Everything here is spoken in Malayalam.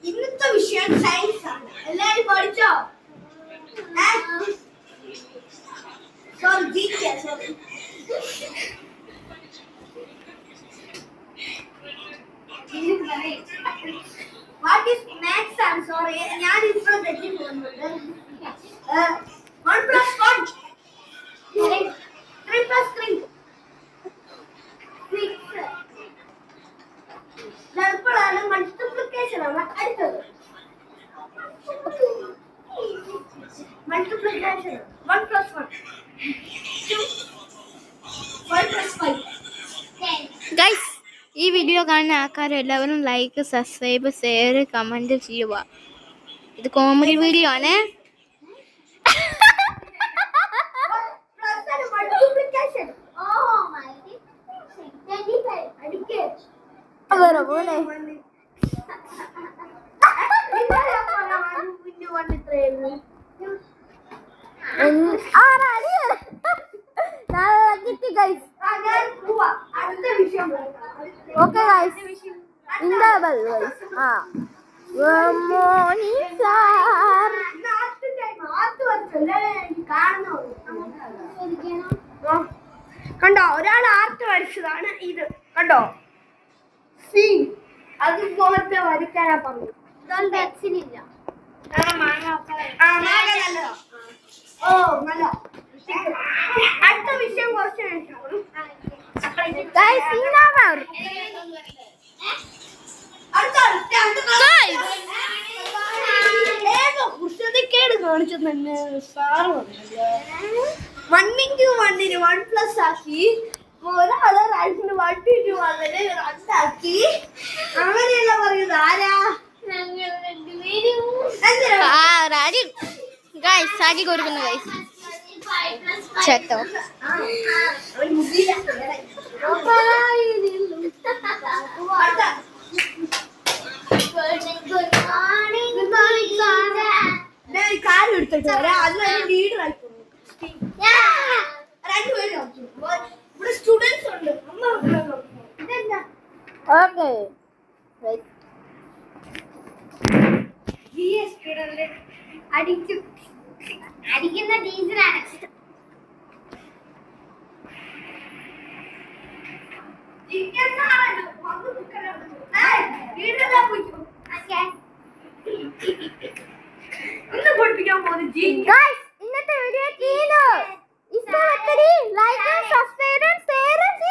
ഇന്നത്തെ വിഷയം സയൻസ് ആണ്. എല്ലാരും പഠിച്ചോ? Sorry sorry. What is maths? I'm sorry. ഞാൻ ഇപ്പോൾ തെറ്റി പോകുന്നുണ്ട്. 1 + 1 3 + 3 6. ഇപ്പോഴാണ് മൾട്ടിപ്ലിക്കേഷൻ ആണ് അടുത്തത്. മൾട്ടിപ്ലിക്കേഷൻ 1 + 1 2 5 + 5 10. ഗൈസ്, ഈ വീഡിയോ കാണുന്ന ആൾക്കാരെല്ലാവരും ലൈക്ക്, സബ്സ്ക്രൈബ്, ഷെയർ, കമന്റ് ചെയ്യുക. ഇത് കോമഡി വീഡിയോ ആണ്. Okay guys, interval guys. Good morning sir. കണ്ടോ, ഒരാൾ ആർട്ട് വരച്ചതാണ് ഇത്. കണ്ടോ, സി അതുപോലത്തെ വരയ്ക്കാനാ പറഞ്ഞു. ഓ നല്ല. അടുത്ത വിഷയം കുറച്ച് Guys, interval. കുസൃതിക്കേട് കാണിച്ചു തന്നെ സാറ് പറഞ്ഞല്ലോ. 1 × 1 1+ ആക്കി, ഒരാള് റൈസിന് 1 × 1 2 ആക്കി. അങ്ങനെയല്ല പറയുന്നത്. ആരാ? രാജി ഗൈസ്, സാജി കൊടുക്കുന്നു ഗൈസ്. ചേട്ടോ കാര്യം എടുത്തിട്ട് വരാം. അതിൽ ലീഡർ ആയിക്കോളൂ. രണ്ടുപേരും ഇവിടെ സ്റ്റുഡൻസ് ഉണ്ട്. ഓക്കെ സ്റ്റുഡന്റ് അടിക്കുന്ന ടീച്ചറാണ്. ഇന്നത്തെ വീഡിയോ ലൈക്ക്, സബ്സ്ക്രൈബ്